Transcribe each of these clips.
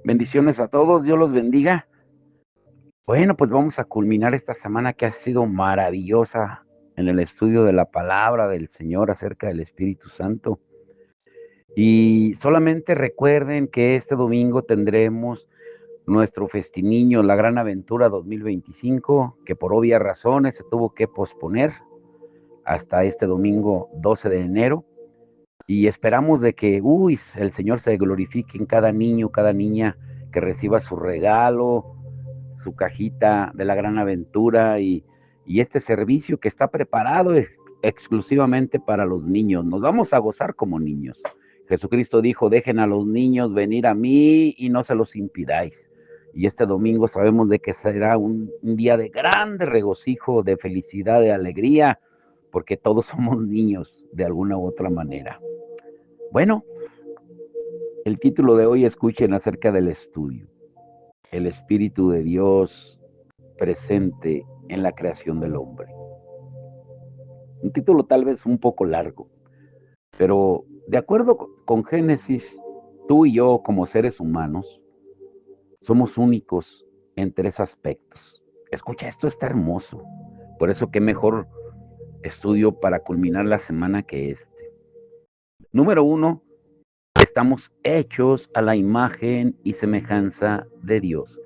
Bendiciones a todos, Dios los bendiga. Bueno, pues vamos a culminar esta semana que ha sido maravillosa en el estudio de la palabra del Señor acerca del Espíritu Santo. Y solamente recuerden que este domingo tendremos nuestro Festiniño, la Gran Aventura 2025, que por obvias razones se tuvo que posponer hasta este domingo 12 de enero. Y esperamos de que, el Señor se glorifique en cada niño, cada niña que reciba su regalo, su cajita de la Gran Aventura y este servicio que está preparado exclusivamente para los niños. Nos vamos a gozar como niños. Jesucristo dijo, dejen a los niños venir a mí y no se los impidáis. Y este domingo sabemos de que será un día de grande regocijo, de felicidad, de alegría, porque todos somos niños de alguna u otra manera. Bueno, el título de hoy, escuchen acerca del estudio. El Espíritu de Dios presente en la creación del hombre. Un título tal vez un poco largo, pero de acuerdo con Génesis, tú y yo como seres humanos somos únicos en tres aspectos. Escucha, esto está hermoso. Por eso qué mejor estudio para culminar la semana que este. Número 1, estamos hechos a la imagen y semejanza de Dios.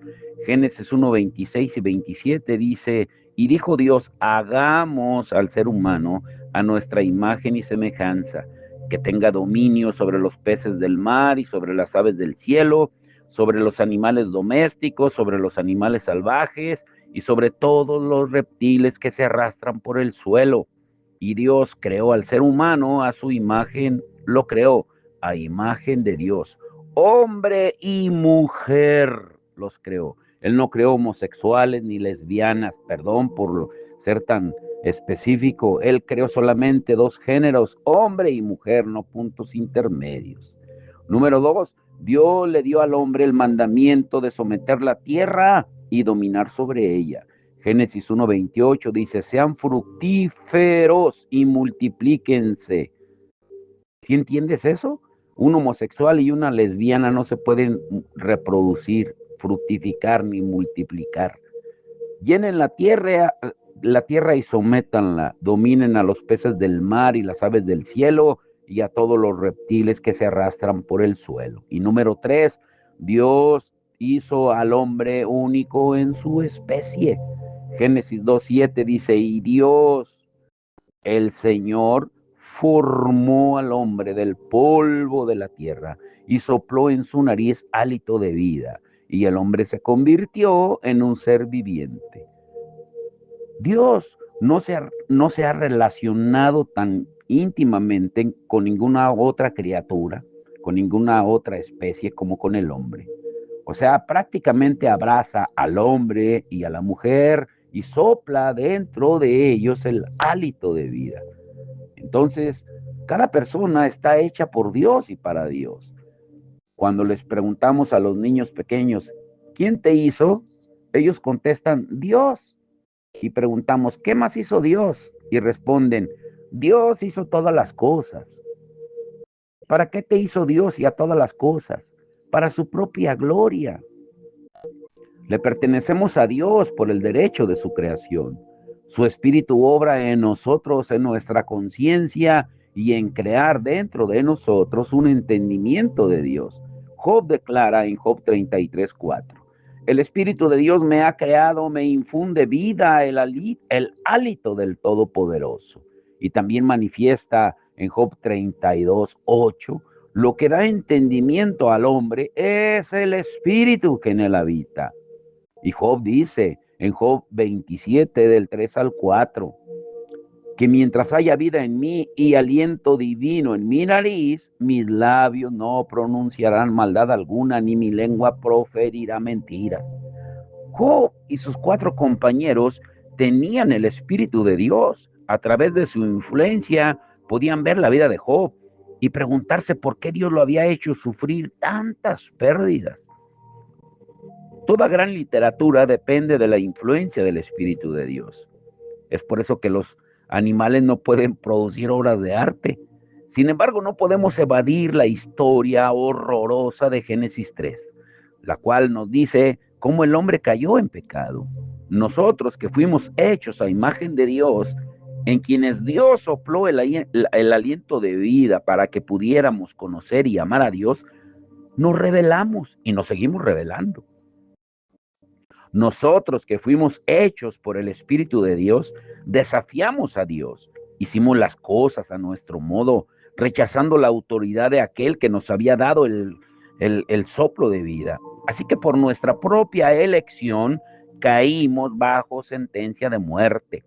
Génesis 1, 26 y 27 dice, y dijo Dios, hagamos al ser humano a nuestra imagen y semejanza, que tenga dominio sobre los peces del mar y sobre las aves del cielo, sobre los animales domésticos, sobre los animales salvajes y sobre todos los reptiles que se arrastran por el suelo. Y Dios creó al ser humano, a su imagen lo creó, a imagen de Dios. Hombre y mujer los creó. Él no creó homosexuales ni lesbianas, perdón por ser tan específico. Él creó solamente dos géneros, hombre y mujer, no puntos intermedios. Número 2, Dios le dio al hombre el mandamiento de someter la tierra y dominar sobre ella. Génesis 1:28 dice, sean fructíferos y multiplíquense. ¿Sí entiendes eso? Un homosexual y una lesbiana no se pueden reproducir, fructificar ni multiplicar. Llenen la tierra y sométanla, dominen a los peces del mar y las aves del cielo y a todos los reptiles que se arrastran por el suelo. Y número 3, Dios hizo al hombre único en su especie. Génesis 2:7 dice, y Dios, el Señor, formó al hombre del polvo de la tierra y sopló en su nariz hálito de vida, y el hombre se convirtió en un ser viviente. Dios no se ha relacionado tan íntimamente con ninguna otra criatura, con ninguna otra especie como con el hombre. O sea, prácticamente abraza al hombre y a la mujer y sopla dentro de ellos el hálito de vida. Entonces, cada persona está hecha por Dios y para Dios. Cuando les preguntamos a los niños pequeños, ¿quién te hizo? Ellos contestan, Dios. Y preguntamos, ¿qué más hizo Dios? Y responden, Dios hizo todas las cosas. ¿Para qué te hizo Dios y a todas las cosas? Para su propia gloria. Le pertenecemos a Dios por el derecho de su creación. Su espíritu obra en nosotros, en nuestra conciencia y en crear dentro de nosotros un entendimiento de Dios. Job declara en Job 33:4. El Espíritu de Dios me ha creado, me infunde vida, el hálito del Todopoderoso. Y también manifiesta en Job 32:8, lo que da entendimiento al hombre es el Espíritu que en él habita. Y Job dice en Job 27 del 3 al 4, que mientras haya vida en mí y aliento divino en mi nariz, mis labios no pronunciarán maldad alguna, ni mi lengua proferirá mentiras. Job y sus 4 compañeros tenían el Espíritu de Dios. A través de su influencia podían ver la vida de Job y preguntarse por qué Dios lo había hecho sufrir tantas pérdidas. Toda gran literatura depende de la influencia del Espíritu de Dios. Es por eso que los animales no pueden producir obras de arte. Sin embargo, no podemos evadir la historia horrorosa de Génesis 3, la cual nos dice cómo el hombre cayó en pecado. Nosotros que fuimos hechos a imagen de Dios, en quienes Dios sopló el aliento de vida para que pudiéramos conocer y amar a Dios, nos rebelamos y nos seguimos rebelando. Nosotros que fuimos hechos por el Espíritu de Dios, desafiamos a Dios, hicimos las cosas a nuestro modo, rechazando la autoridad de aquel que nos había dado el soplo de vida. Así que por nuestra propia elección caímos bajo sentencia de muerte.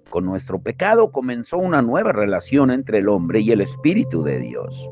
Con nuestro pecado comenzó una nueva relación entre el hombre y el Espíritu de Dios.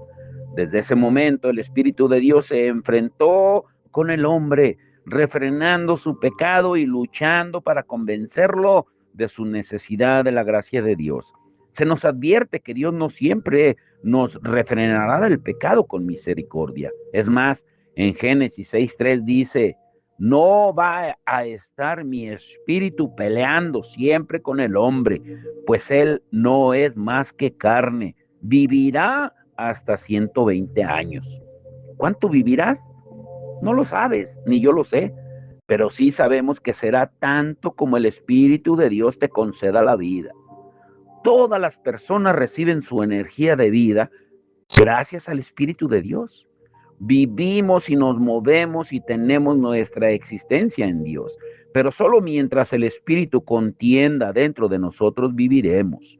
Desde ese momento el Espíritu de Dios se enfrentó con el hombre, refrenando su pecado y luchando para convencerlo de su necesidad de la gracia de Dios. Se nos advierte que Dios no siempre nos refrenará del pecado con misericordia. Es más, en Génesis 6:3 dice, no va a estar mi espíritu peleando siempre con el hombre, pues él no es más que carne, vivirá hasta 120 años. ¿Cuánto vivirás? No lo sabes, ni yo lo sé, pero sí sabemos que será tanto como el Espíritu de Dios te conceda la vida. Todas las personas reciben su energía de vida gracias al Espíritu de Dios. Vivimos y nos movemos y tenemos nuestra existencia en Dios, pero solo mientras el Espíritu contienda dentro de nosotros viviremos.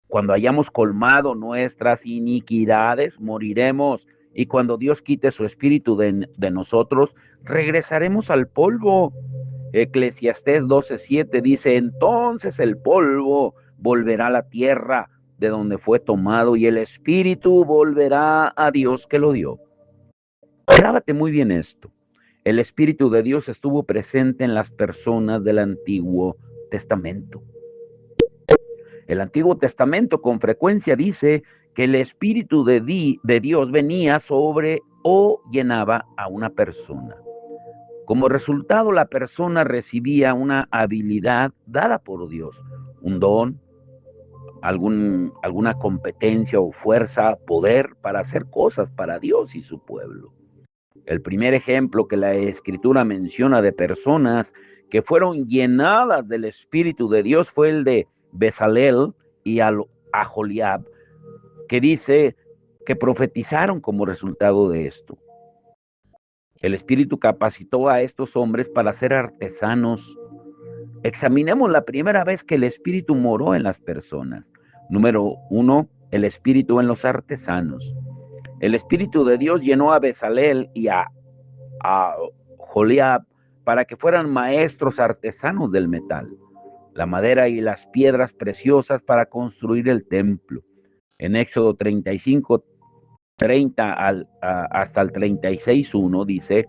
Cuando hayamos colmado nuestras iniquidades, moriremos. Y cuando Dios quite su espíritu de nosotros, regresaremos al polvo. Eclesiastés 12:7 dice, entonces el polvo volverá a la tierra de donde fue tomado y el espíritu volverá a Dios que lo dio. Grábate muy bien esto. El Espíritu de Dios estuvo presente en las personas del Antiguo Testamento. El Antiguo Testamento con frecuencia dice que el Espíritu de Dios venía sobre o llenaba a una persona. Como resultado, la persona recibía una habilidad dada por Dios, un don, alguna competencia o fuerza, poder para hacer cosas para Dios y su pueblo. El primer ejemplo que la Escritura menciona de personas que fueron llenadas del Espíritu de Dios fue el de Bezalel y Aholiab, que dice que profetizaron como resultado de esto. El Espíritu capacitó a estos hombres para ser artesanos. Examinemos la primera vez que el Espíritu moró en las personas. Número 1, el Espíritu en los artesanos. El Espíritu de Dios llenó a Bezalel y a Aholiab para que fueran maestros artesanos del metal, la madera y las piedras preciosas para construir el templo. En Éxodo 35, 30 hasta el 36:1 dice,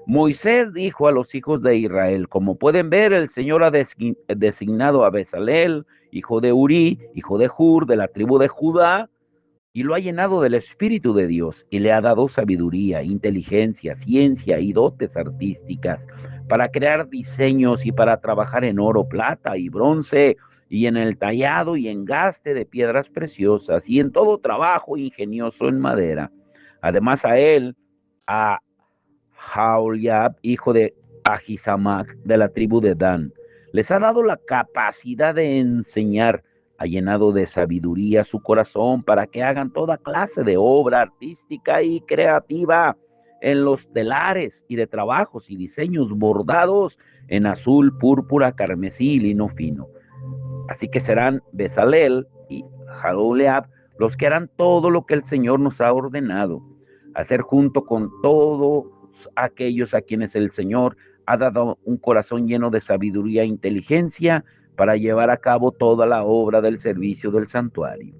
Moisés dijo a los hijos de Israel, como pueden ver, el Señor ha designado a Bezalel, hijo de Uri, hijo de Hur, de la tribu de Judá, y lo ha llenado del Espíritu de Dios y le ha dado sabiduría, inteligencia, ciencia y dotes artísticas para crear diseños y para trabajar en oro, plata y bronce y en el tallado y engaste de piedras preciosas y en todo trabajo ingenioso en madera. Además a él, a Aholiab, hijo de Ahisamac, de la tribu de Dan, les ha dado la capacidad de enseñar, ha llenado de sabiduría su corazón para que hagan toda clase de obra artística y creativa en los telares y de trabajos y diseños bordados en azul, púrpura, carmesí y lino fino. Así que serán Bezalel y Aholiab los que harán todo lo que el Señor nos ha ordenado, hacer junto con todos aquellos a quienes el Señor ha dado un corazón lleno de sabiduría e inteligencia para llevar a cabo toda la obra del servicio del santuario.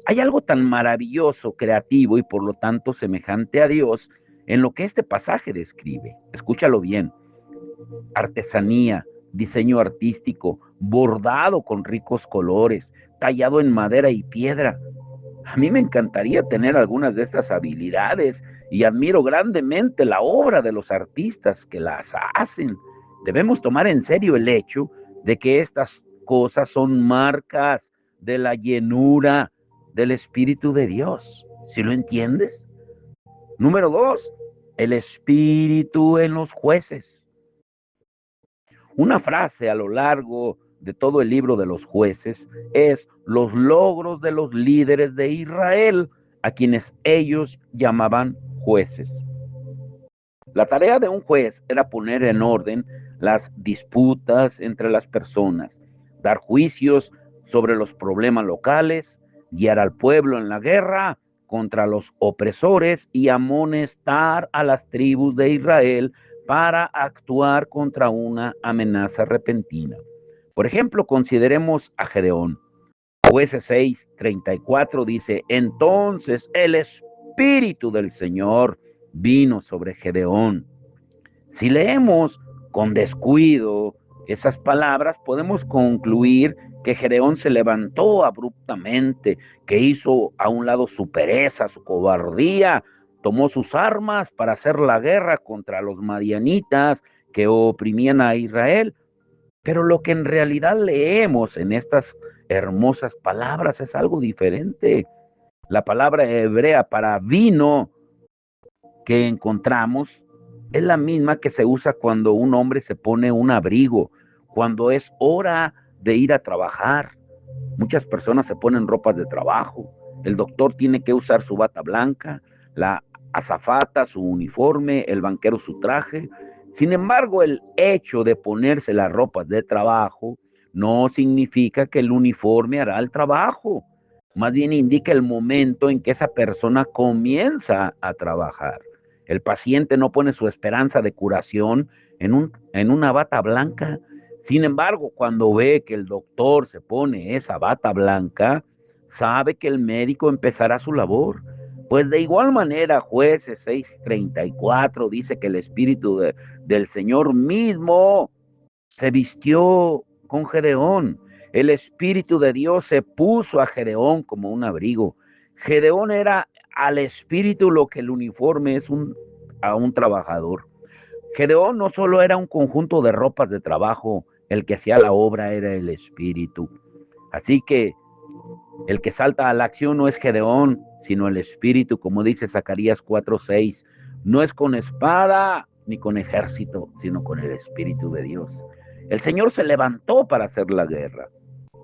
Hay algo tan maravilloso, creativo y por lo tanto semejante a Dios en lo que este pasaje describe. Escúchalo bien. Artesanía, diseño artístico, bordado con ricos colores, tallado en madera y piedra. A mí me encantaría tener algunas de estas habilidades y admiro grandemente la obra de los artistas que las hacen. Debemos tomar en serio el hecho de que estas cosas son marcas de la llenura del Espíritu de Dios. ¿Sí lo entiendes? Número 2, el espíritu en los jueces. Una frase a lo largo de todo el libro de los jueces es los logros de los líderes de Israel, a quienes ellos llamaban jueces. La tarea de un juez era poner en orden las disputas entre las personas, dar juicios sobre los problemas locales, guiar al pueblo en la guerra contra los opresores y amonestar a las tribus de Israel para actuar contra una amenaza repentina. Por ejemplo, consideremos a Gedeón. Jueces 6:34 dice, entonces el Espíritu del Señor vino sobre Gedeón. Si leemos con descuido esas palabras, podemos concluir que Gedeón se levantó abruptamente, que hizo a un lado su pereza, su cobardía, tomó sus armas para hacer la guerra contra los madianitas que oprimían a Israel. Pero lo que en realidad leemos en estas hermosas palabras es algo diferente. La palabra hebrea para vino que encontramos es la misma que se usa cuando un hombre se pone un abrigo, cuando es hora de ir a trabajar. Muchas personas se ponen ropas de trabajo. El doctor tiene que usar su bata blanca, la azafata su uniforme, el banquero su traje. Sin embargo, el hecho de ponerse las ropas de trabajo no significa que el uniforme hará el trabajo. Más bien indica el momento en que esa persona comienza a trabajar. El paciente no pone su esperanza de curación en una bata blanca. Sin embargo, cuando ve que el doctor se pone esa bata blanca, sabe que el médico empezará su labor. Pues de igual manera, Jueces 6:34 dice que el Espíritu del Señor mismo se vistió con Gedeón. El Espíritu de Dios se puso a Gedeón como un abrigo. Gedeón era al Espíritu lo que el uniforme es a un trabajador. Gedeón no solo era un conjunto de ropas de trabajo, el que hacía la obra era el Espíritu. Así que el que salta a la acción no es Gedeón, sino el Espíritu, como dice Zacarías 4:6. No es con espada ni con ejército, sino con el Espíritu de Dios. El Señor se levantó para hacer la guerra.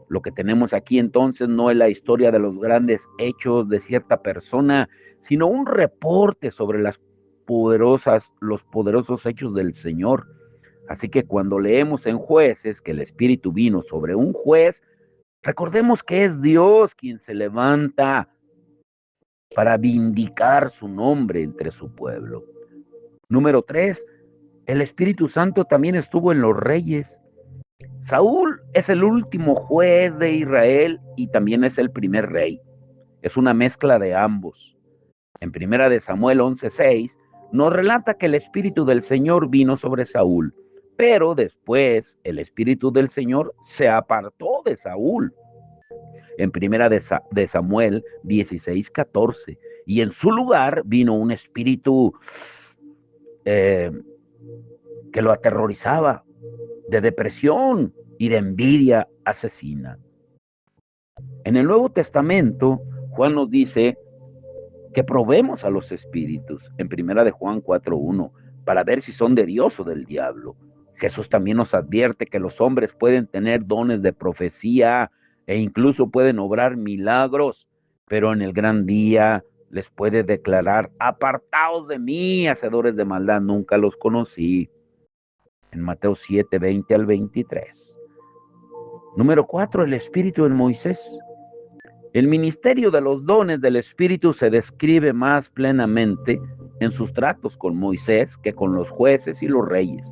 Lo que tenemos aquí entonces no es la historia de los grandes hechos de cierta persona, sino un reporte sobre los poderosos hechos del Señor. Así que cuando leemos en Jueces que el Espíritu vino sobre un juez, recordemos que es Dios quien se levanta para vindicar su nombre entre su pueblo. Número 3, el Espíritu Santo también estuvo en los reyes. Saúl es el último juez de Israel y también es el primer rey. Es una mezcla de ambos. En primera de Samuel 11:6 nos relata que el Espíritu del Señor vino sobre Saúl, pero después el Espíritu del Señor se apartó de Saúl. En primera de Samuel 16:14 y en su lugar vino un espíritu eh, que lo aterrorizaba, de depresión y de envidia asesina. En el Nuevo Testamento, Juan nos dice que probemos a los espíritus, en primera de Juan 4:1, para ver si son de Dios o del diablo. Jesús también nos advierte que los hombres pueden tener dones de profecía e incluso pueden obrar milagros, pero en el gran día les puede declarar, apartaos de mí, hacedores de maldad, nunca los conocí. En Mateo 7:20-23. Número 4, el Espíritu en Moisés. El ministerio de los dones del Espíritu se describe más plenamente en sus tratos con Moisés que con los jueces y los reyes.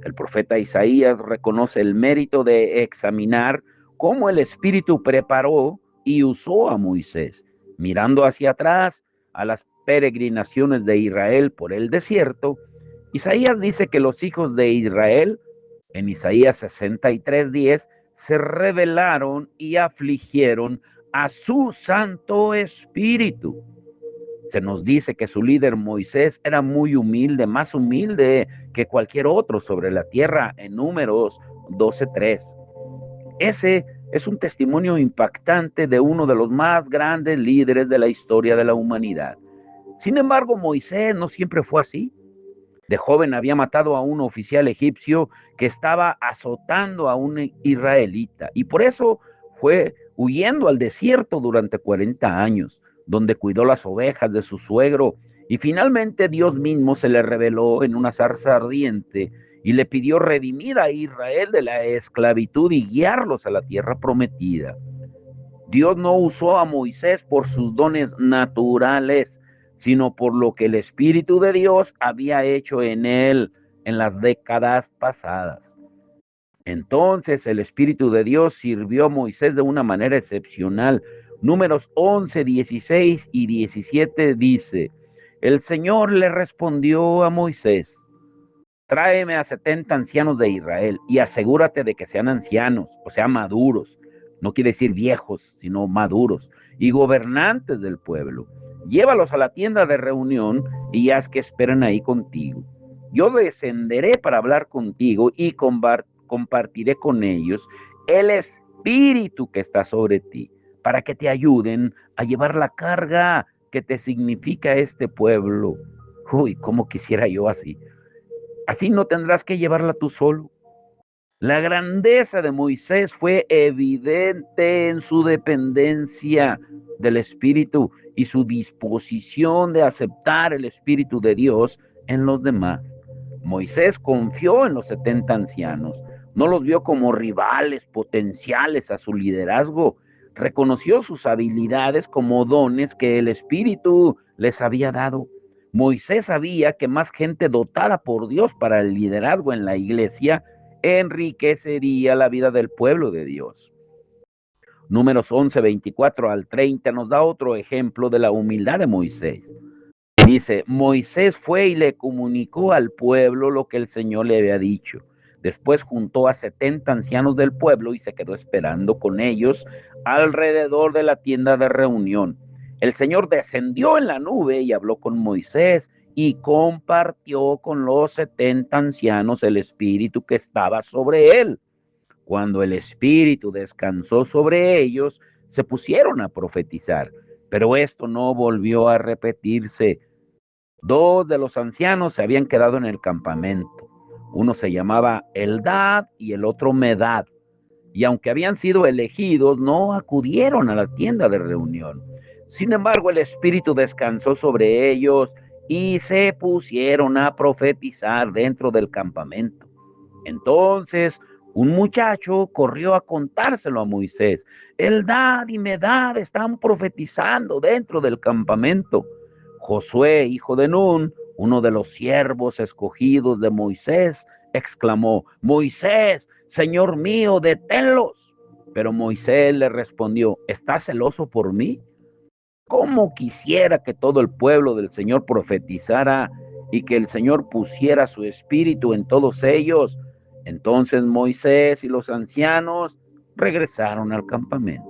El profeta Isaías reconoce el mérito de examinar cómo el Espíritu preparó y usó a Moisés, mirando hacia atrás a las peregrinaciones de Israel por el desierto. Isaías dice que los hijos de Israel, en Isaías 63:10, se rebelaron y afligieron a su Santo Espíritu. Se nos dice que su líder Moisés era muy humilde, más humilde que cualquier otro sobre la tierra, en Números 12:3. Ese es un testimonio impactante de uno de los más grandes líderes de la historia de la humanidad. Sin embargo, Moisés no siempre fue así. De joven había matado a un oficial egipcio que estaba azotando a un israelita y por eso fue huyendo al desierto durante 40 años, donde cuidó las ovejas de su suegro y finalmente Dios mismo se le reveló en una zarza ardiente y le pidió redimir a Israel de la esclavitud y guiarlos a la tierra prometida. Dios no usó a Moisés por sus dones naturales, sino por lo que el Espíritu de Dios había hecho en él en las décadas pasadas. Entonces el Espíritu de Dios sirvió a Moisés de una manera excepcional. Números 11, 16 y 17 dice, el Señor le respondió a Moisés, tráeme a 70 ancianos de Israel y asegúrate de que sean ancianos, o sea, maduros. No quiere decir viejos, sino maduros y gobernantes del pueblo. Llévalos a la tienda de reunión y haz que esperen ahí contigo. Yo descenderé para hablar contigo y compartiré con ellos el espíritu que está sobre ti, para que te ayuden a llevar la carga que te significa este pueblo. Uy, cómo quisiera yo así. Así no tendrás que llevarla tú solo. La grandeza de Moisés fue evidente en su dependencia del Espíritu y su disposición de aceptar el Espíritu de Dios en los demás. Moisés confió en los 70 ancianos, no los vio como rivales potenciales a su liderazgo, reconoció sus habilidades como dones que el Espíritu les había dado. Moisés sabía que más gente dotada por Dios para el liderazgo en la iglesia enriquecería la vida del pueblo de Dios. Números 11, 24 al 30 nos da otro ejemplo de la humildad de Moisés. Dice, Moisés fue y le comunicó al pueblo lo que el Señor le había dicho. Después juntó a 70 ancianos del pueblo y se quedó esperando con ellos alrededor de la tienda de reunión. El Señor descendió en la nube y habló con Moisés y compartió con los 70 ancianos el espíritu que estaba sobre él. Cuando el espíritu descansó sobre ellos, se pusieron a profetizar, pero esto no volvió a repetirse. Dos de los ancianos se habían quedado en el campamento. Uno se llamaba Eldad y el otro Medad. Y aunque habían sido elegidos, no acudieron a la tienda de reunión. Sin embargo, el Espíritu descansó sobre ellos y se pusieron a profetizar dentro del campamento. Entonces, un muchacho corrió a contárselo a Moisés. Eldad y Medad están profetizando dentro del campamento. Josué, hijo de Nun, uno de los siervos escogidos de Moisés, exclamó, Moisés, Señor mío, deténlos. Pero Moisés le respondió, ¿estás celoso por mí? ¿Cómo quisiera que todo el pueblo del Señor profetizara y que el Señor pusiera su espíritu en todos ellos? Entonces Moisés y los ancianos regresaron al campamento.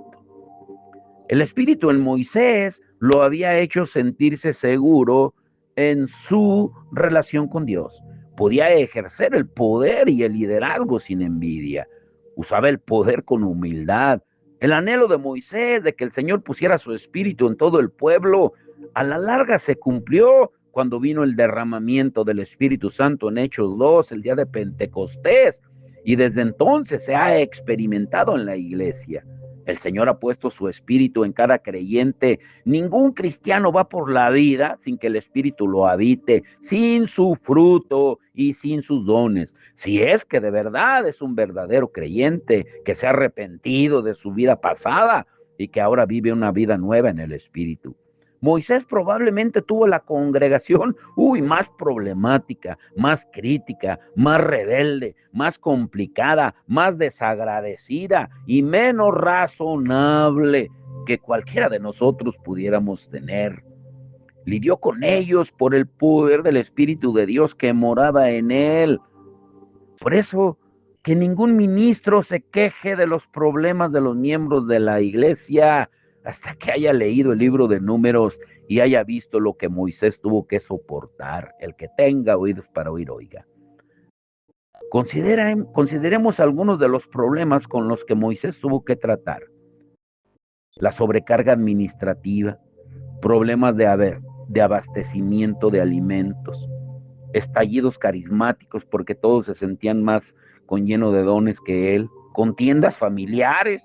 El espíritu en Moisés lo había hecho sentirse seguro en su relación con Dios. Podía ejercer el poder y el liderazgo sin envidia. Usaba el poder con humildad. El anhelo de Moisés de que el Señor pusiera su espíritu en todo el pueblo, a la larga se cumplió cuando vino el derramamiento del Espíritu Santo en Hechos 2, el día de Pentecostés, y desde entonces se ha experimentado en la iglesia. El Señor ha puesto su espíritu en cada creyente. Ningún cristiano va por la vida sin que el espíritu lo habite, sin su fruto y sin sus dones. Si es que de verdad es un verdadero creyente que se ha arrepentido de su vida pasada y que ahora vive una vida nueva en el espíritu. Moisés probablemente tuvo la congregación, más problemática, más crítica, más rebelde, más complicada, más desagradecida y menos razonable que cualquiera de nosotros pudiéramos tener. Lidió con ellos por el poder del Espíritu de Dios que moraba en él. Por eso, que ningún ministro se queje de los problemas de los miembros de la iglesia hasta que haya leído el libro de Números y haya visto lo que Moisés tuvo que soportar. El que tenga oídos para oír, oiga. Consideremos algunos de los problemas con los que Moisés tuvo que tratar. La sobrecarga administrativa, problemas de abastecimiento de alimentos, estallidos carismáticos porque todos se sentían más con lleno de dones que él, contiendas familiares,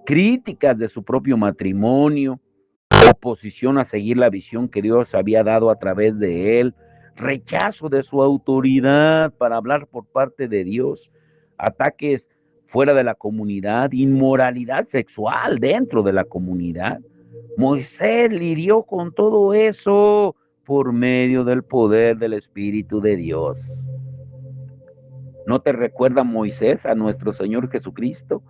críticas de su propio matrimonio, oposición a seguir la visión que Dios había dado a través de él, rechazo de su autoridad para hablar por parte de Dios, ataques fuera de la comunidad, inmoralidad sexual dentro de la comunidad. Moisés lidió con todo eso por medio del poder del Espíritu de Dios. ¿No te recuerda Moisés a nuestro Señor Jesucristo?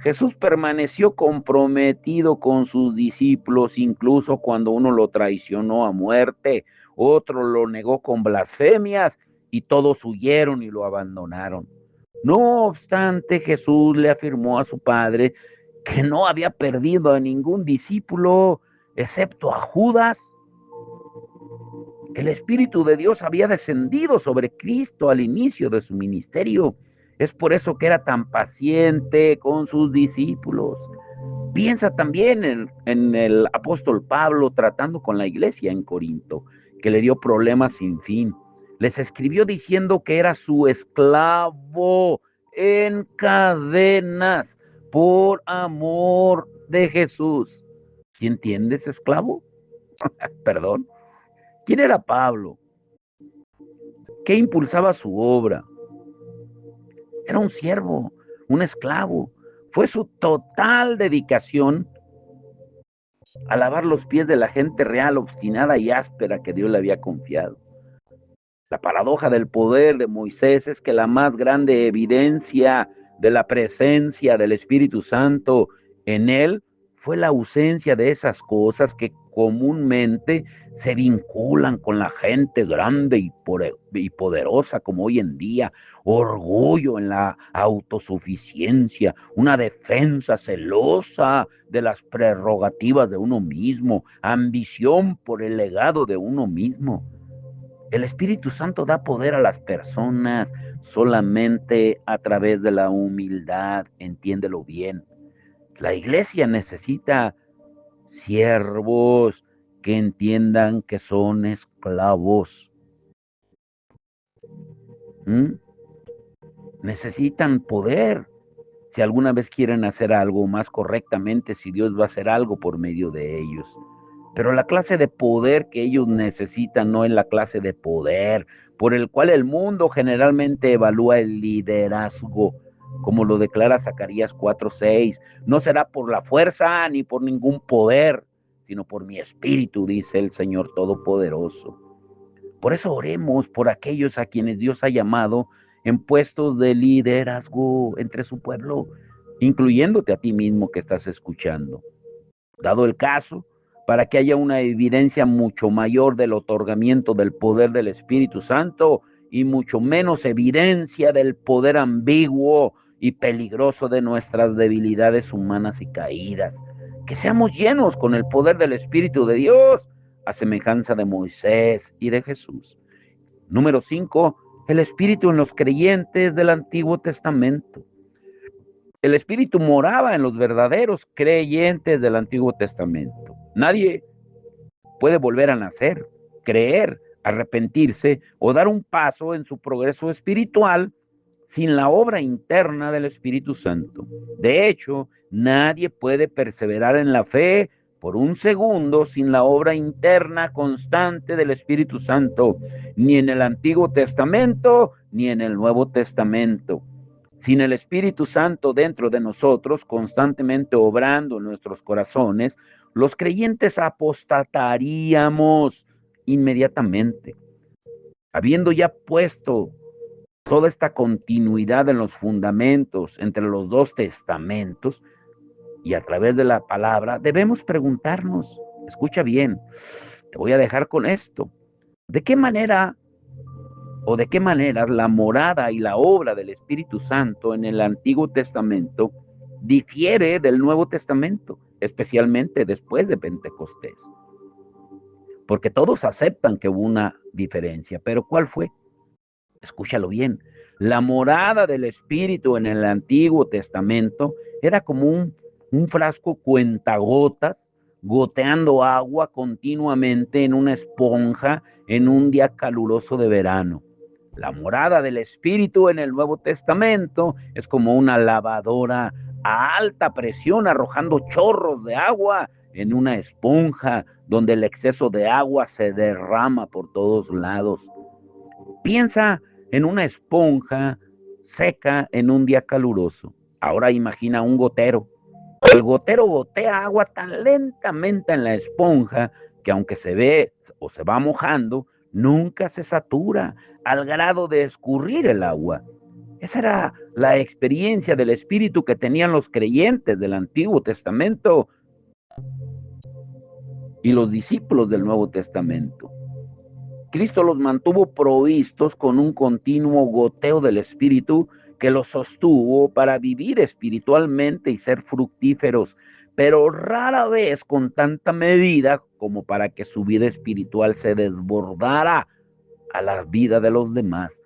Jesús permaneció comprometido con sus discípulos, incluso cuando uno lo traicionó a muerte, otro lo negó con blasfemias y todos huyeron y lo abandonaron. No obstante, Jesús le afirmó a su Padre que no había perdido a ningún discípulo, excepto a Judas. El Espíritu de Dios había descendido sobre Cristo al inicio de su ministerio. Es por eso que era tan paciente con sus discípulos. Piensa también en el apóstol Pablo tratando con la iglesia en Corinto, que le dio problemas sin fin. Les escribió diciendo que era su esclavo en cadenas por amor de Jesús. ¿Sí entiendes, esclavo? Perdón. ¿Quién era Pablo? ¿Qué impulsaba su obra? Era un siervo, un esclavo. Fue su total dedicación a lavar los pies de la gente real, obstinada y áspera que Dios le había confiado. La paradoja del poder de Moisés es que la más grande evidencia de la presencia del Espíritu Santo en él fue la ausencia de esas cosas que comúnmente se vinculan con la gente grande y poderosa como hoy en día. Orgullo en la autosuficiencia, una defensa celosa de las prerrogativas de uno mismo, ambición por el legado de uno mismo. El Espíritu Santo da poder a las personas solamente a través de la humildad, entiéndelo bien. La iglesia necesita siervos que entiendan que son esclavos. ¿Mm? Necesitan poder. Si alguna vez quieren hacer algo más correctamente, si Dios va a hacer algo por medio de ellos. Pero la clase de poder que ellos necesitan no es la clase de poder por el cual el mundo generalmente evalúa el liderazgo, como lo declara Zacarías 4:6. No será por la fuerza ni por ningún poder, sino por mi espíritu, dice el Señor Todopoderoso. Por eso oremos por aquellos a quienes Dios ha llamado en puestos de liderazgo entre su pueblo, incluyéndote a ti mismo que estás escuchando. Dado el caso, para que haya una evidencia mucho mayor del otorgamiento del poder del Espíritu Santo y mucho menos evidencia del poder ambiguo y peligroso de nuestras debilidades humanas y caídas. Que seamos llenos con el poder del Espíritu de Dios, a semejanza de Moisés y de Jesús. Número 5, el Espíritu en los creyentes del Antiguo Testamento. El Espíritu moraba en los verdaderos creyentes del Antiguo Testamento. Nadie puede volver a nacer, creer, arrepentirse o dar un paso en su progreso espiritual sin la obra interna del Espíritu Santo. De hecho, nadie puede perseverar en la fe por un segundo sin la obra interna constante del Espíritu Santo, ni en el Antiguo Testamento ni en el Nuevo Testamento. Sin el Espíritu Santo dentro de nosotros, constantemente obrando en nuestros corazones, los creyentes apostataríamos inmediatamente. Habiendo ya puesto toda esta continuidad en los fundamentos entre los dos testamentos y a través de la palabra, debemos preguntarnos, escucha bien, te voy a dejar con esto, ¿de qué manera o de qué maneras la morada y la obra del Espíritu Santo en el Antiguo Testamento difiere del Nuevo Testamento, especialmente después de Pentecostés? Porque todos aceptan que hubo una diferencia, pero ¿cuál fue? Escúchalo bien. La morada del Espíritu en el Antiguo Testamento era como un frasco cuentagotas goteando agua continuamente en una esponja en un día caluroso de verano. La morada del Espíritu en el Nuevo Testamento es como una lavadora a alta presión arrojando chorros de agua en una esponja donde el exceso de agua se derrama por todos lados. Piensa en una esponja seca en un día caluroso. Ahora imagina un gotero. El gotero gotea agua tan lentamente en la esponja que aunque se ve o se va mojando, nunca se satura al grado de escurrir el agua. Esa era la experiencia del Espíritu que tenían los creyentes del Antiguo Testamento y los discípulos del Nuevo Testamento. Cristo los mantuvo provistos con un continuo goteo del Espíritu que los sostuvo para vivir espiritualmente y ser fructíferos, pero rara vez con tanta medida como para que su vida espiritual se desbordara a la vida de los demás.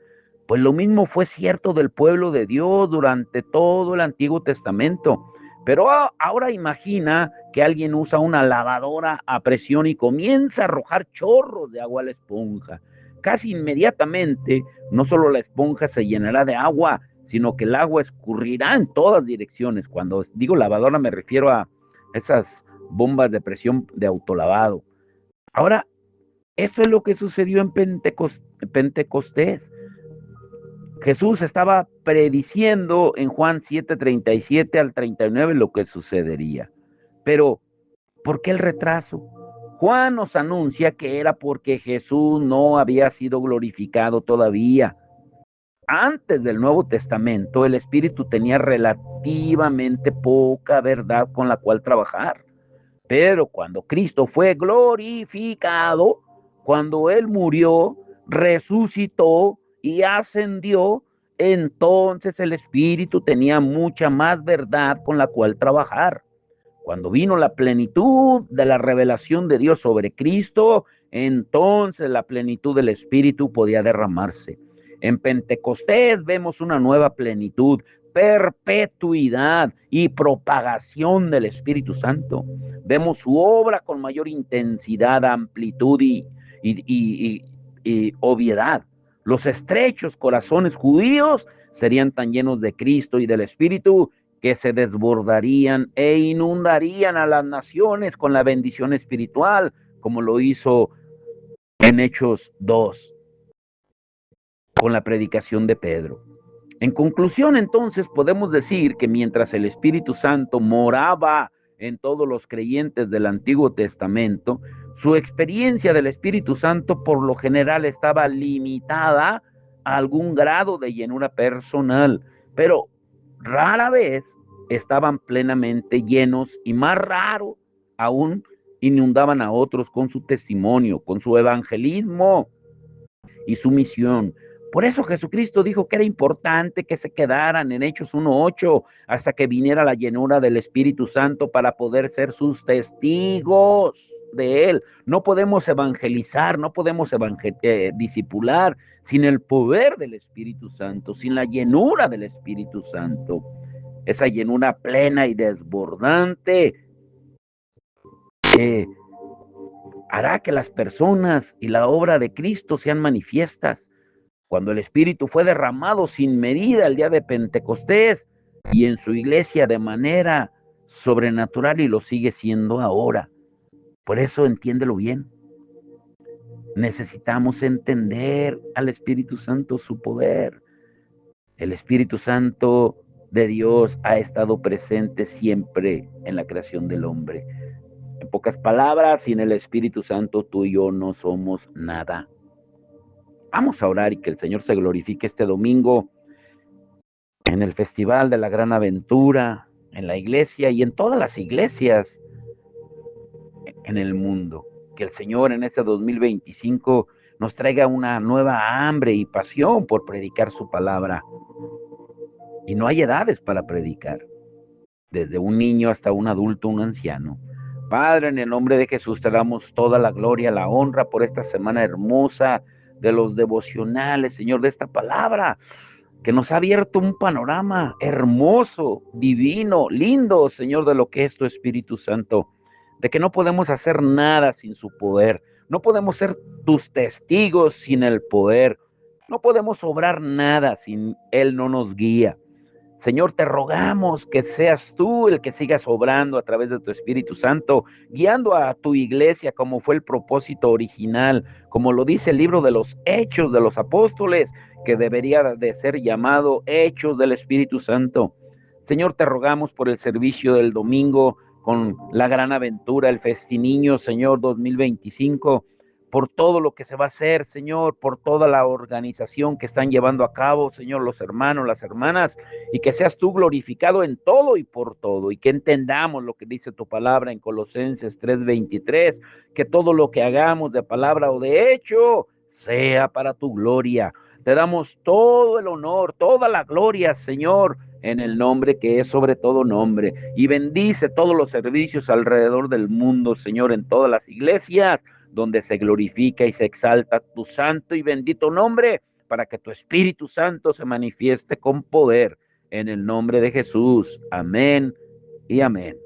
Pues lo mismo fue cierto del pueblo de Dios durante todo el Antiguo Testamento. Pero ahora imagina que alguien usa una lavadora a presión y comienza a arrojar chorros de agua a la esponja. Casi inmediatamente, no solo la esponja se llenará de agua, sino que el agua escurrirá en todas direcciones. Cuando digo lavadora me refiero a esas bombas de presión de autolavado. Ahora, esto es lo que sucedió en Pentecostés. Jesús estaba prediciendo en Juan 7:37 al 39 lo que sucedería. Pero, ¿por qué el retraso? Juan nos anuncia que era porque Jesús no había sido glorificado todavía. Antes del Nuevo Testamento, el Espíritu tenía relativamente poca verdad con la cual trabajar. Pero cuando Cristo fue glorificado, cuando Él murió, resucitó y ascendió, entonces el Espíritu tenía mucha más verdad con la cual trabajar. Cuando vino la plenitud de la revelación de Dios sobre Cristo, entonces la plenitud del Espíritu podía derramarse. En Pentecostés vemos una nueva plenitud, perpetuidad y propagación del Espíritu Santo. Vemos su obra con mayor intensidad, amplitud y obviedad. Los estrechos corazones judíos serían tan llenos de Cristo y del Espíritu que se desbordarían e inundarían a las naciones con la bendición espiritual, como lo hizo en Hechos 2, con la predicación de Pedro. En conclusión, entonces, podemos decir que mientras el Espíritu Santo moraba en todos los creyentes del Antiguo Testamento, su experiencia del Espíritu Santo por lo general estaba limitada a algún grado de llenura personal, pero rara vez estaban plenamente llenos y más raro aún inundaban a otros con su testimonio, con su evangelismo y su misión. Por eso Jesucristo dijo que era importante que se quedaran en Hechos 1:8 hasta que viniera la llenura del Espíritu Santo para poder ser sus testigos de Él. No podemos evangelizar, no podemos discipular sin el poder del Espíritu Santo, sin la llenura del Espíritu Santo. Esa llenura plena y desbordante hará que las personas y la obra de Cristo sean manifiestas. Cuando el Espíritu fue derramado sin medida el día de Pentecostés y en su iglesia de manera sobrenatural y lo sigue siendo ahora. Por eso entiéndelo bien. Necesitamos entender al Espíritu Santo su poder. El Espíritu Santo de Dios ha estado presente siempre en la creación del hombre. En pocas palabras, sin el Espíritu Santo tú y yo no somos nada. Vamos a orar y que el Señor se glorifique este domingo en el Festival de la Gran Aventura, en la iglesia y en todas las iglesias en el mundo. Que el Señor en este 2025 nos traiga una nueva hambre y pasión por predicar su palabra. Y no hay edades para predicar, desde un niño hasta un adulto, un anciano. Padre, en el nombre de Jesús te damos toda la gloria, la honra por esta semana hermosa de los devocionales, Señor, de esta palabra que nos ha abierto un panorama hermoso, divino, lindo, Señor, de lo que es tu Espíritu Santo. de que no podemos hacer nada sin su poder, no podemos ser tus testigos sin el poder, no podemos obrar nada sin Él no nos guía. Señor, te rogamos que seas tú el que sigas obrando a través de tu Espíritu Santo, guiando a tu iglesia como fue el propósito original, como lo dice el libro de los Hechos de los Apóstoles, que debería de ser llamado Hechos del Espíritu Santo. Señor, te rogamos por el servicio del domingo con la gran aventura, el Festiniño, Señor, 2025, por todo lo que se va a hacer, Señor, por toda la organización que están llevando a cabo, Señor, los hermanos, las hermanas, y que seas tú glorificado en todo y por todo, y que entendamos lo que dice tu palabra en Colosenses 3:23, que todo lo que hagamos de palabra o de hecho sea para tu gloria. Te damos todo el honor, toda la gloria, Señor, en el nombre que es sobre todo nombre, y bendice todos los servicios alrededor del mundo, Señor, en todas las iglesias, donde se glorifica y se exalta tu santo y bendito nombre, para que tu Espíritu Santo se manifieste con poder en el nombre de Jesús. Amén y amén.